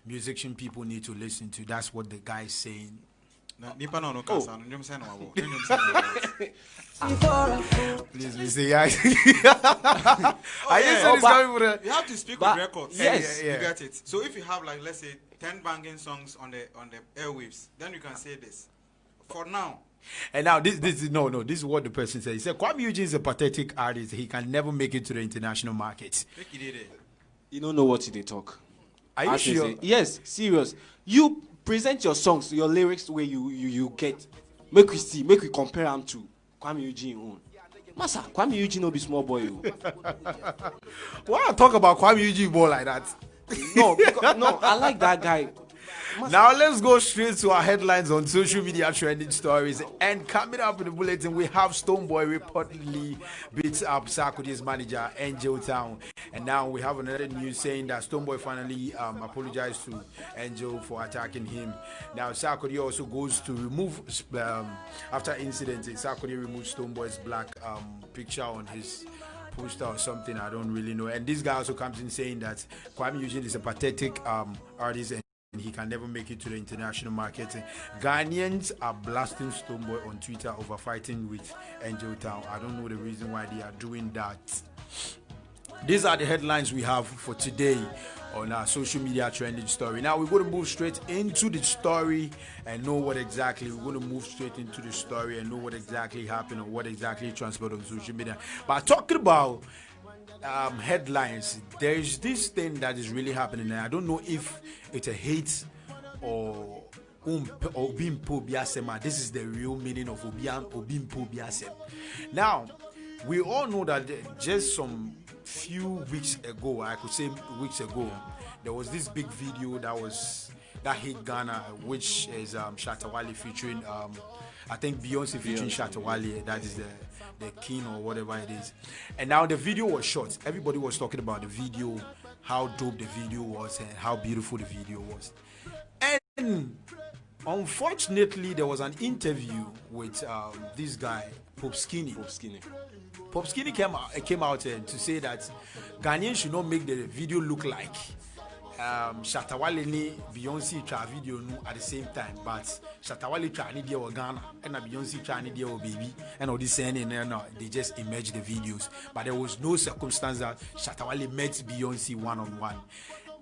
musician people need to listen to. That's what the guy is saying. Please, we say guys. You have to speak with records. Yes, you get it. So if you have, like, let's say 10 banging songs on the airwaves, then you can say this. For now. And now this is this is what the person said. He said Kwame Eugene is a pathetic artist. He can never make it to the international market. You don't know what they talk. Are you sure? Yes, serious. You present your songs, your lyrics where you get. Make we see, make we compare them to Kwame Eugene own. Massa, Kwame Eugene no be small boy. Why I talk about Kwame Eugene boy like that? No, I like that guy. Now let's go straight to our headlines on social media trending stories. And coming up in the bulletin, we have Stonebwoy reportedly beats up Sarkodie's manager, Angel Town. And now we have another news saying that Stonebwoy finally apologized to Angel for attacking him. Now Sarkodie also goes to remove, after incident, Sarkodie removed Stonebwoy's black picture on his poster or something. I don't really know. And this guy also comes in saying that Kwame Eugene is a pathetic artist and he can never make it to the international market. Ghanaians are blasting Stonebwoy on Twitter over fighting with Angel Town. I don't know the reason why they are doing that. These are the headlines we have for today on our social media trending story. Now we're going to move straight into the story and know what exactly we're going to move straight into the story and know what exactly happened or what exactly transpired on social media. But talking about headlines, there is this thing that is really happening, and I don't know if it's a hate or Obimpo Biasema. This is the real meaning of Obimpo Biasem. Now, we all know that just some few weeks ago, I could say weeks ago, there was this big video that hit Ghana, which is Shatta Wale featuring I think Beyonce featuring Shatta Wale. That is the king or whatever it is. And now the video was shot. Everybody was talking about the video, how dope the video was and how beautiful the video was. And unfortunately, there was an interview with this guy, Pop Skinny. Pop Skinny came out to say that Ghanaians should not make the video look like Shatta Wale ni Beyonce try video no at the same time, but Shatta Wale try ni dia Ghana and Beyonce try ni dia baby and all this saying and they just imaged the videos, but there was no circumstance that Shatta Wale met Beyonce one-on-one.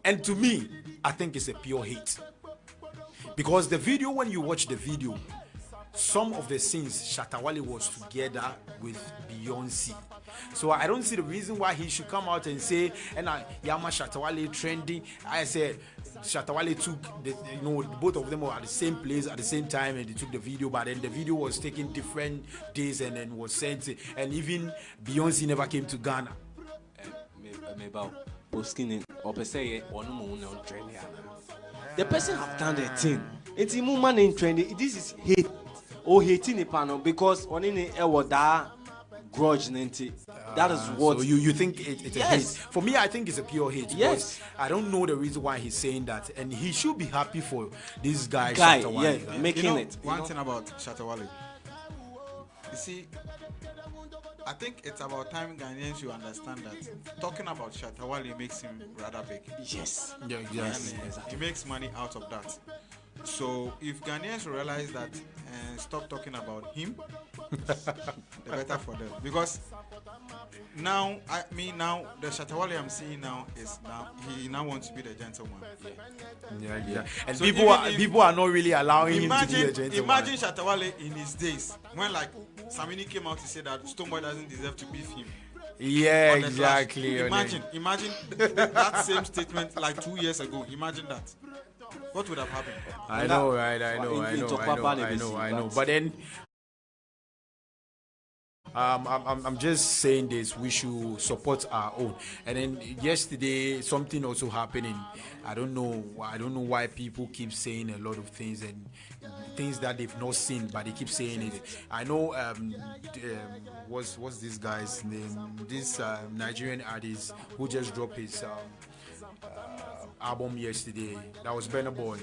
And to me, I think it's a pure hate, because the video, when you watch the video, some of the scenes Shatta Wale was together with Beyonce. So I don't see the reason why he should come out and say, and Yama Shatta Wale trending. I said Shatta Wale took both of them were at the same place at the same time and they took the video, but then the video was taken different days and then was sent, and even Beyonce never came to Ghana. The person have done the thing. It's a woman in trending. This is hate. Or hating the panel because on in that grudge. That is what. So you think it's a hate? For me, I think it's a pure hate. Yes. I don't know the reason why he's saying that, and he should be happy for this guy. Shatta Wale, making it. One thing about Shatta Wale, you see, I think it's about time Ghanaians should understand that talking about Shatta Wale makes him rather big. Yes. Yeah, yes. He makes money out of that. So if Ghanaians realize that and stop talking about him, the better for them. Because now, the Shatta Wale I'm seeing now is he now wants to be the gentleman. Yeah. And so people are not really allowing him to be a gentleman. Imagine Shatta Wale in his days when like Samini came out to say that Stonebwoy doesn't deserve to beef him. Yeah, exactly. Imagine that same statement like 2 years ago. Imagine that. What would have happened? I know, right? I know. But then, I'm just saying this. We should support our own. And then yesterday, something also happening. I don't know why people keep saying a lot of things and things that they've not seen, but they keep saying it. I know. What's this guy's name? This Nigerian artist who just dropped his album yesterday. That was Burna Boy.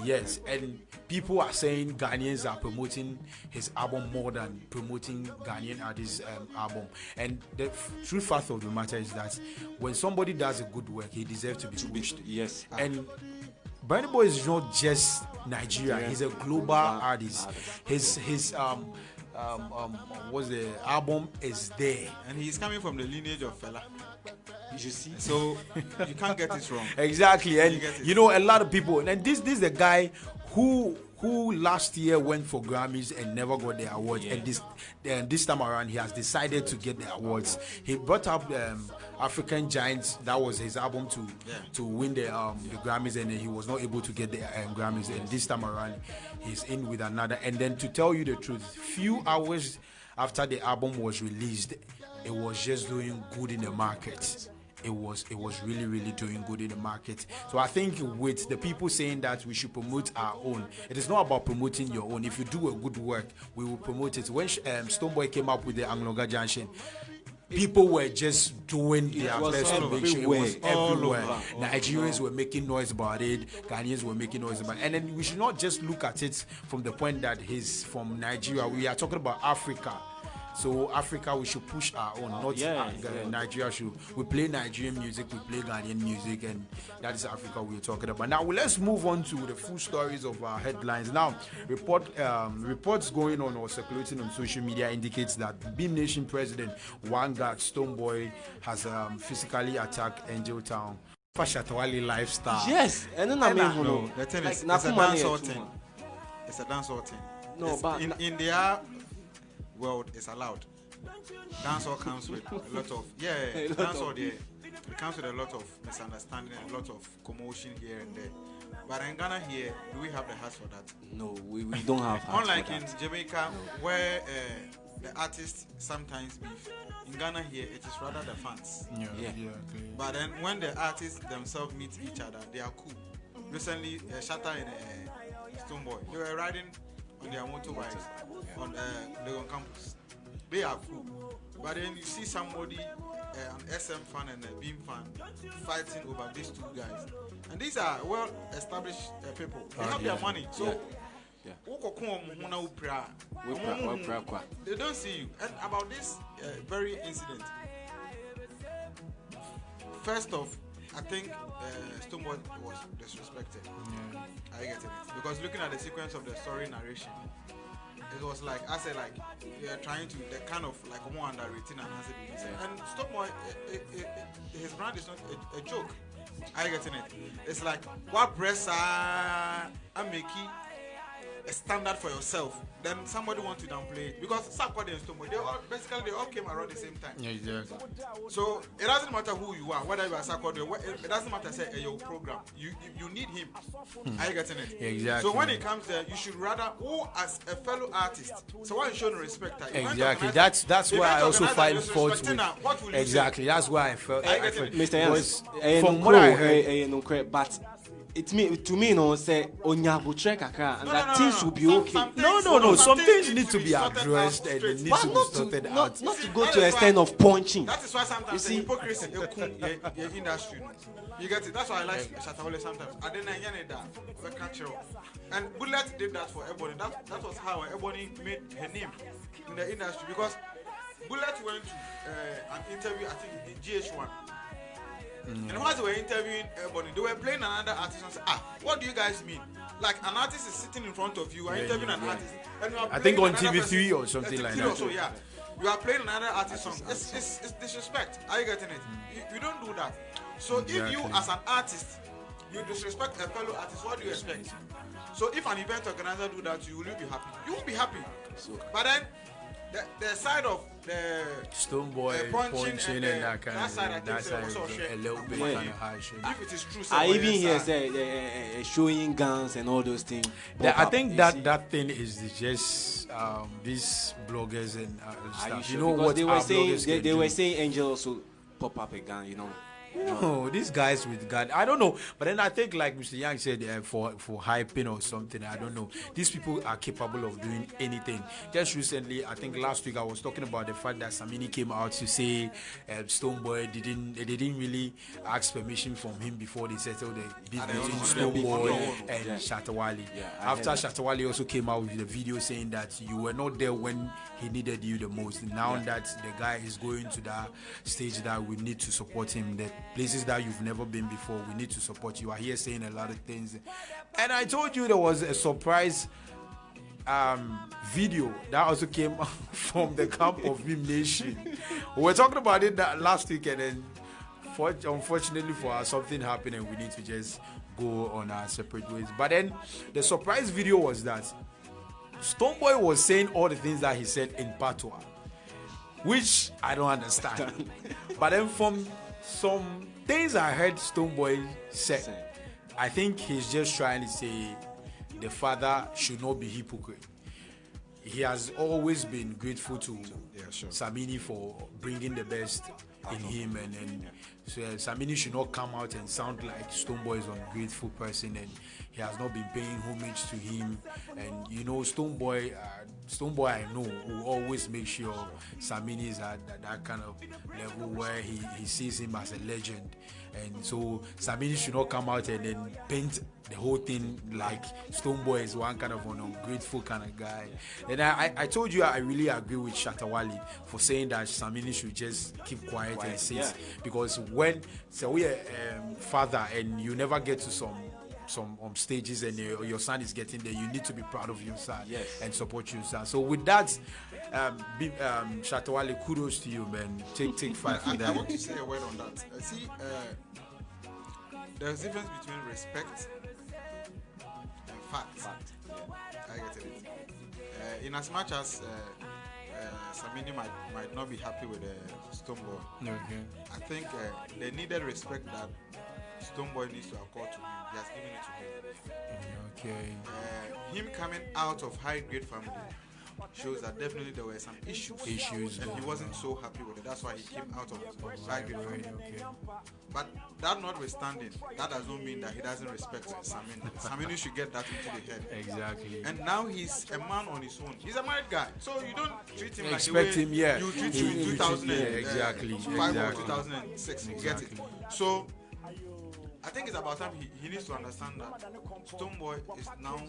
Yes, and people are saying Ghanaians are promoting his album more than promoting Ghanaian artist's album. And the true fact of the matter is that when somebody does a good work, he deserves to be pushed. Yes. And Burna Boy is not just Nigeria. He's a global artist. His what's the album is there, and he's coming from the lineage of Fela. You see, so you can't get it wrong. Exactly, and you know a lot of people. And this is the guy who last year went for Grammys and never got the awards, and this time around he has decided to get the awards. He brought up African Giants. That was his album to win the Grammys, and he was not able to get the Grammys. And this time around he's in with another. And then to tell you the truth, few hours after the album was released, it was just doing good in the market. It was really, really doing good in the market. So I think with the people saying that we should promote our own, it is not about promoting your own. If you do a good work, we will promote it. When Stonebwoy came up with the Angloga Junction, people were just doing their best to make sure it was everywhere. Nigerians were making noise about it. Ghanaians were making noise about it. And then we should not just look at it from the point that he's from Nigeria. We are talking about Africa. So Africa, we should push our own, not Nigeria. We play Nigerian music, we play Ghanaian music, and that is Africa we're talking about. Now let's move on to the full stories of our headlines. Now, reports going on or circulating on social media indicates that Beam Nation president Vanguard Stonebwoy has physically attacked Angel Town. Shatawale lifestyle. Yes, and then I mean, no, the thing is, it's a dancehall thing. It's a dancehall thing. No, but in their world is allowed. Dancehall comes with a lot of dancehall there. It comes with a lot of misunderstanding and a lot of commotion here and there. But in Ghana here, do we have the heart for that? No, we don't have heart. Unlike in Jamaica, where the artists sometimes beef. In Ghana here, it is rather the fans. But then when the artists themselves meet each other, they are cool. Recently, Shatta and Stonebwoy, they were riding on their motorbikes on Legon campus. They are cool. But then you see somebody, an SM fan and a Beam fan, fighting over these two guys. And these are well-established people. They have their money. So, they don't see you. And about this very incident, first off, I think Stonebwoy was disrespected. I get it. Because looking at the sequence of the story narration, it was like, I said, like, they're trying to, they're kind of like more underrated and has it. And Stonebwoy, his brand is not a joke. I get it. It's like, what press I'm making a standard for yourself, then somebody wants to downplay it. Because Sarkodie and Stonebwoy, they all came around the same time. Yeah, exactly. So it doesn't matter who you are, whether you are Sarkodie, it doesn't matter, say, your program. You need him. Are you getting it? Exactly. So when it comes there, you should rather, who as a fellow artist, so why you showing respect? Exactly. That's why I also find fault with. Exactly. That's why I felt. Mr. Yans, from what I heard, but to me, you know, say onyabutre kakra, and that things will be okay. No. Some things need to be addressed and it needs to be sorted out. Not to go to the extent of punching. That is why sometimes the hypocrisy in industry. You get it. That's why I like Shatawale sometimes. I didn't that. And Bullet did that for Ebony. That was how Ebony made her name in the industry, because Bullet went to an interview, I think, in GH1. And while they were interviewing Ebony, they were playing another artist and said, what do you guys mean? Like, an artist is sitting in front of you and interviewing an artist. And you are, I think on TV3 or something like that. Also, yeah. You are playing another artist song. It's disrespect. Are you getting it? You don't do that. So if you as an artist, you disrespect a fellow artist, what do you expect? So if an event organizer do that, you will be happy. You won't be happy. But then the side of the Stonebwoy punching and that kind of side, that's a little bit kind of harsh. If it is true, I even hear say showing guns and all those things. I think that thing is just these bloggers and stuff. You know what they were saying Angel also pop up a gun, you know. No, these guys with gun, I don't know. But then I think, like Mr. Young said, for hyping or something, I don't know. These people are capable of doing anything. Just recently, I think last week, I was talking about the fact that Samini came out to say Stonebwoy they didn't really ask permission from him before they settled the beef between Stonebwoy and Shatawale. After Shatawale also came out with a video saying that you were not there when he needed you the most. Now that the guy is going to that stage that we need to support him, that places that you've never been before. We need to support you. You are here saying a lot of things. And I told you there was a surprise video that also came from the camp of Meme Nation. We were talking about it last week, and then unfortunately for us, something happened and we need to just go on our separate ways. But then the surprise video was that Stonebwoy was saying all the things that he said in Patois, which I don't understand. But then from some things I heard Stonebwoy say, I think he's just trying to say the father should not be hypocrite. He has always been grateful to Samini for bringing the best in him, and so Samini should not come out and sound like Stonebwoy is an ungrateful person and he has not been paying homage to him. And you know, Stonebwoy I know will always make sure Samini is at that kind of level where he sees him as a legend. And so Samini should not come out and then paint the whole thing like Stonebwoy is one kind of an ungrateful kind of guy. And I told you I really agree with Shatawale for saying that Samini should just keep quiet and sit, because when we are father and you never get to some stages and your son is getting there, you need to be proud of your son and support your son. So with that, Shatawale, kudos to you, man. Take 5 for that. I want to say a word on that. See, there's a difference between respect and fact. I get it. In as much as Samini might not be happy with Stonebwoy, I think the needed respect that Stonebwoy needs to accord to him, he has given it to him. Him coming out of high-grade family shows that definitely there were some issues and he wasn't so happy with it. That's why he came out of high-grade family. But that notwithstanding, that does not mean that he doesn't respect Samini. Samini should get that into the head. Exactly. And now he's a man on his own. He's a married guy, so you don't treat him like the way you treat you in 2005 or 2006. You get it? So I think it's about time he needs to understand that Stonebwoy is now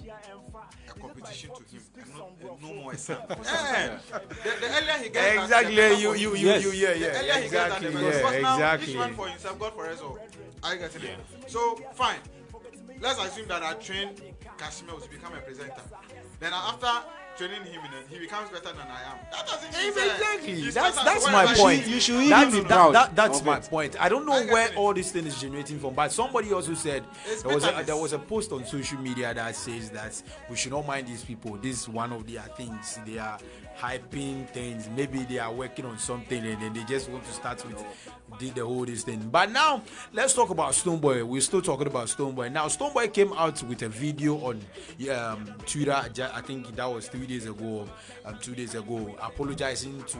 a competition to him and no more a son. The earlier he gets that, the earlier he gets that, the better. Because now each one for himself, God for us all. I get it. So fine. Let's assume that I trained Casimir to become a presenter. Then after training him, he becomes better than I am. That doesn't mean exactly. That's my point. You should even be proud. That's my point. I don't know where all this thing is generating from, but somebody also said there was a post on social media that says that we should not mind these people. This is one of their things. They are hyping things. Maybe they are working on something and then they just want to start with the whole this thing. But now let's talk about Stonebwoy. We're still talking about Stonebwoy. Now Stonebwoy came out with a video on Twitter. I think that was 3 days ago, 2 days ago, apologizing to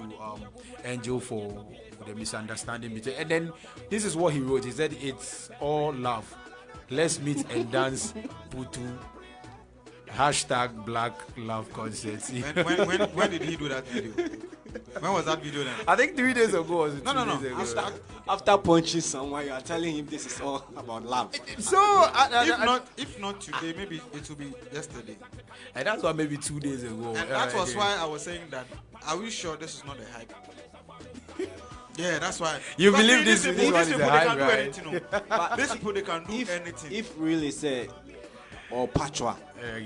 Angel for the misunderstanding between. And then this is what he wrote. He said, "It's all love. Let's meet and dance Putu. Hashtag Black Love Concert." When did he do that video? When was that video then? I think 3 days ago. Was it No. Days ago? After punching someone, you are telling him this is all about love. So if not today, maybe it will be yesterday. And that's why maybe 2 days ago. And that was why I was saying that. Are we sure this is not a hype? Yeah, that's why. You believe this one is a hype, right? Anything, no. These people, they can do anything. If really say or Patois,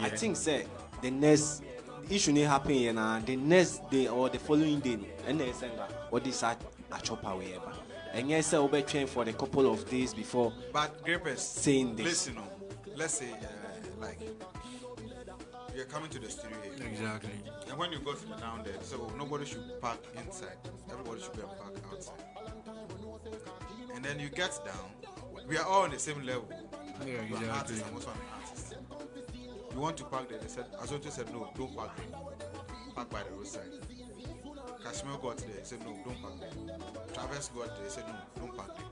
I think say the next issue may happen here the next day or the following day, and they say what this a chop away ever. And yes, I will be trained for a couple of days before. But Grapes saying this. Listen, let's say like you're coming to the studio here. Exactly. And when you go down there, so nobody should park inside. Everybody should go and park outside. And then you get down. We are all on the same level. Yeah, You're an artist, exactly. I'm also an artist. You want to park there? They said, Azote said, no, don't park there. Park by the roadside. Kashmir got there. He said, no, don't park there. Travis got there. He said, no, don't park there.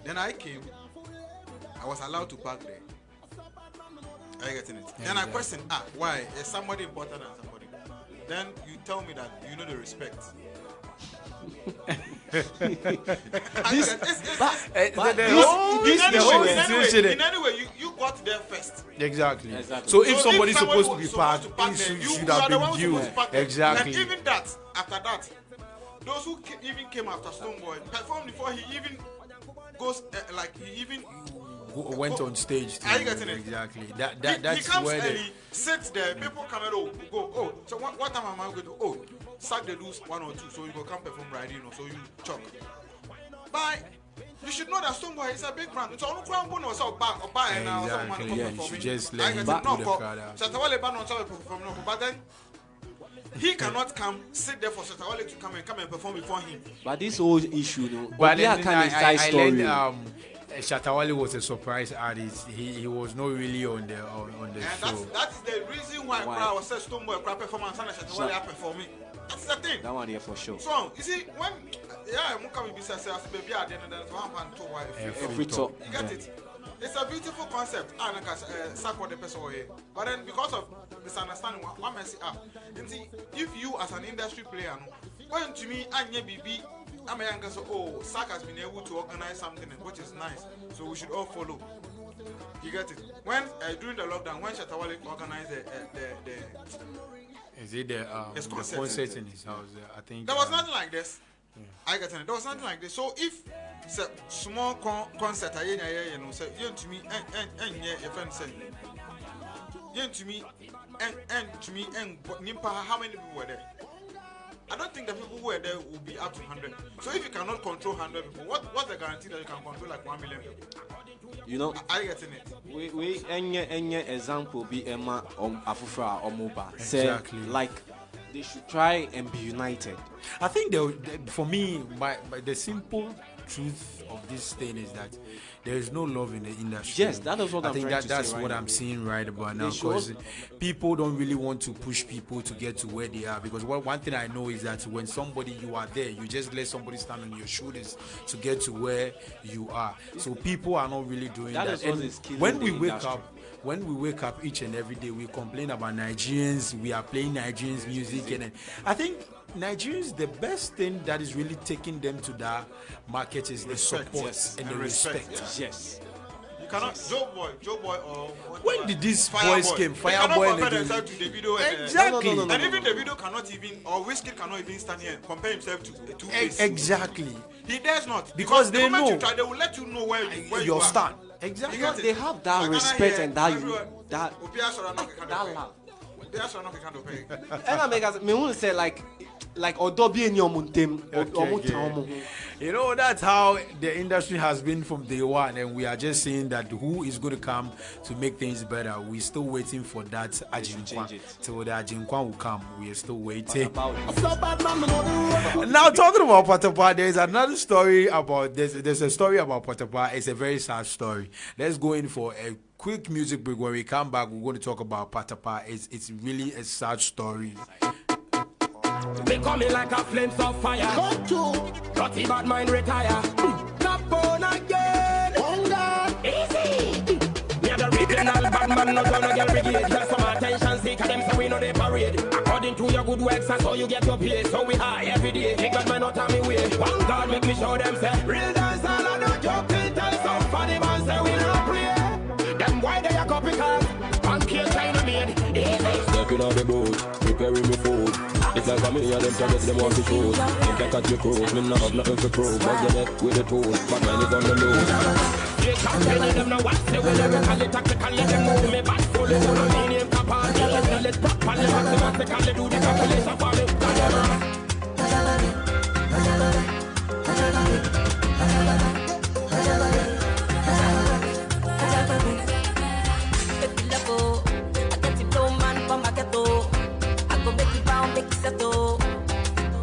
Then I came. I was allowed to park there. Are you getting it? Yeah, then I questioned, why? Is somebody important than somebody? Then you tell me that you know the respect. In any way, you got there first. Exactly. So if somebody's supposed to be parked, it should have been you. Exactly. And even that, after that, those who even came after Stonebwoy performed before he even goes like he even went on stage. Are you getting it? Exactly. He comes early, sits there, people come and go, oh, so what time am I going to? Oh, sack the loose 1 or 2, so you go come perform riding, so you chalk. Bye. You should know that Stonebwoy is a big brand. It's all crown bonus or buy and now someone you should just let him put the crowd out. But then he cannot come, sit there for Shatawale to come and perform before him. But this whole issue, no. But then I learned Shatawale was a surprise artist. He was not really on the show. That is the reason why crowd said Stonebwoy crowd performance and Shatawale are performing. That's the thing. That one here for sure. So you see when Mukabi says baby at the end of every talk. You get it? It's a beautiful concept. And like the person here. But then because of misunderstanding, one messy up. And see, if you as an industry player, when to me and BB, I'm a younger so SAC has been able to organize something which is nice. So we should all follow. You get it? When during the lockdown, when Shatawale organized the concert in his house? I think there was nothing like this. I get it. There was nothing like this. So if small concert, you know, say you to me and your friend say you to me and to me and Nimpa, how many people were there? I don't think the people who were there will be up to 100. So if you cannot control 100 people, what's the guarantee that you can control like 1 million people? You know, are you getting it? We any example be Emma Afufra or Moba. Exactly. Say, like they should try and be united. I think for me, the simple truth of this thing is that there is no love in the industry. Yes, that is what I'm trying to say. That's what I'm seeing right about now, because people don't really want to push people to get to where they are. Because one thing I know is that when you are there, you just let somebody stand on your shoulders to get to where you are. So people are not really doing that. When we wake up each and every day, we complain about Nigerians. We are playing Nigerians music, and I think Nigerians, the best thing that is really taking them to that market is the support and the respect. Yes. You cannot, Joe Boy, or when did these Fireboy boys came? Fireboy Fireboy compare themselves to the video. Exactly. And even the video cannot even, or Wizkid cannot even stand here and compare himself to Two-Face. Exactly. He dares not. Because they know. You try, they will let you know where you stand. Exactly. Because they have that respect and that love. And I want to say like Odobi in your muntem. You know, that's how the industry has been from day one, and we are just saying that who is going to come to make things better. We're still waiting for that Ajinkwan. Till the Ajinkwan will come, we are still waiting. Now, talking about Patapaa, there's another story about this. There's a story about Patapaa. It's a very sad story. Let's go in for a quick music break. When we come back, we're going to talk about Patapaa. It's really a sad story. They coming like a flames of fire. Dirty bad mind retire. Top on again. Easy. Me are the original bad man, not gonna get brigade. Just some attention seeker, them so we know they parade. According to your good works, that's how you get your pay. So we high every day. They got my not on me way. One God make me show them say real dance all I no joke. Tell some funny man say we not play. Them why they are copycat. Pancake China made. Easy. Stepping on the boat, preparing me food. It's like a me and them targets them want to shoot. Think I catch me crook, me not have nothing to prove. Buzz the net with the tools, but mine is on the loose. They can't tell them no what they will lyrically, tactically, them move me back fully. So no medium capacity, let's properly, mathematically do the calculation for me.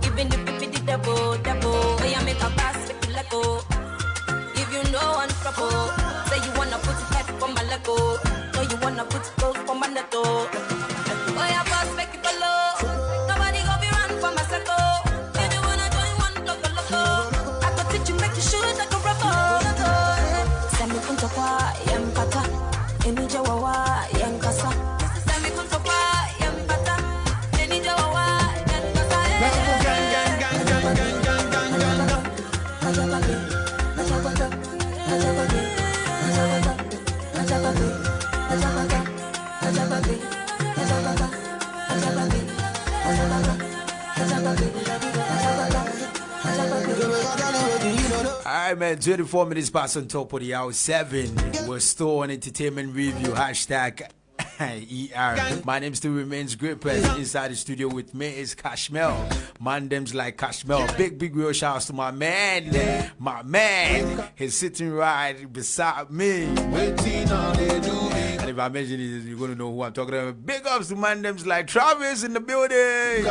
Even if you be the devil, I make a pass, make you let go. If you know one trouble, say you wanna put it head for my let go. No, you wanna put it close for my netto. Oh, yeah, boss, make it follow. Nobody go be run for my circle. If you wanna join one, loco. I could teach you, make you shoot like a rubber. Send me from Tapa, Yampata. Emi Jawawa, Yankasa. Send me from Tapa, Yampata. Eni Jawawa, Yankasa. Alright, man, 24 minutes past on top of the hour 7. We're still on entertainment review. Hashtag ER. My name still remains Great Presence. Inside the studio with me is Cashmel. Mandems like Cashmel. Big real shouts to my man. My man. He's sitting right beside me. And if I mention it, you're going to know who I'm talking about. Big ups to Mandems like Travis in the building.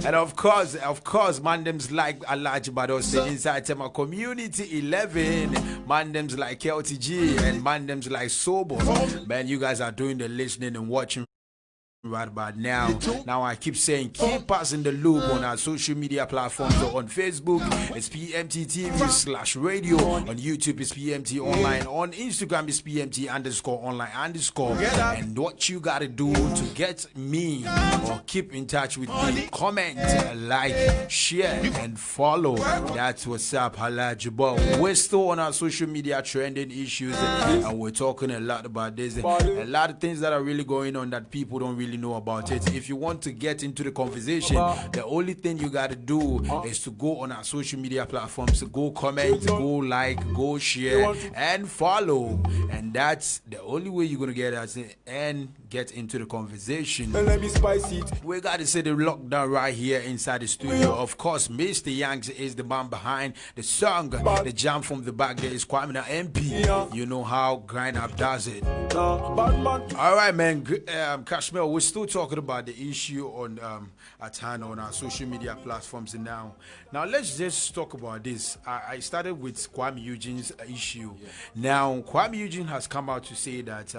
And of course, Mandems like Alaji Badose inside Tema Community 11. Mandems like KLTG and Mandems like Sobo. Man, you guys are doing the listening and watching right about now. Now I keep saying keep us in the loop on our social media platforms. So on Facebook it's PMT TV/radio, on YouTube it's PMT online, on Instagram it's PMT_online_, and what you gotta do to get me or keep in touch with me, comment, like, share and follow. That's what's up. Hala Jabba. We're still on our social media trending issues and we're talking a lot about this, a lot of things that are really going on that people don't really know about it. If you want to get into the conversation, the only thing you got to do is to go on our social media platforms, go comment, go like, go share and follow, and that's the only way you're gonna get us and get into the conversation. Let me spice it. We got to say the lockdown right here inside the studio. Of course, Mr. Yanks is the man behind the song. The jam from the back there is Kwamina MP. You know how Grind Up does it. All right, man. Kashmir, we're still talking about the issue on at hand on our social media platforms now. Now let's just talk about this. I started with Kwame Eugene's issue. Now Kwame Eugene has come out to say that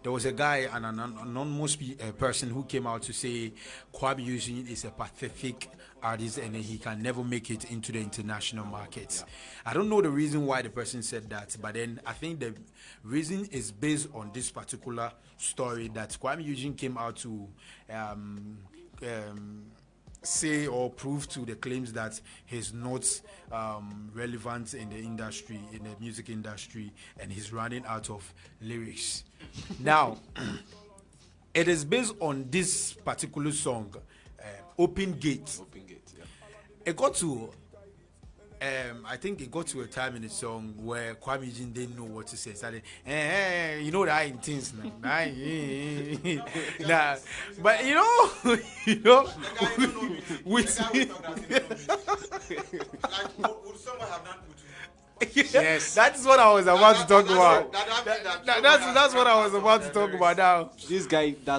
there was a guy, an anonymous person, who came out to say Kwame Eugene is a pathetic artist and he can never make it into the international markets. I don't know the reason why the person said that, but then I think the reason is based on this particular story that Kwame Eugene came out to say or prove to the claims that he's not relevant in the industry, in the music industry, and he's running out of lyrics. Now, it is based on this particular song, Open Gate. It got to I think it got to a time in the song where Kwame Eugene didn't know what to say. Started, you know that ain't things now. Nah, but you know, we. Yes, that's what I was about to talk about. That's what I was about to talk about now. This guy does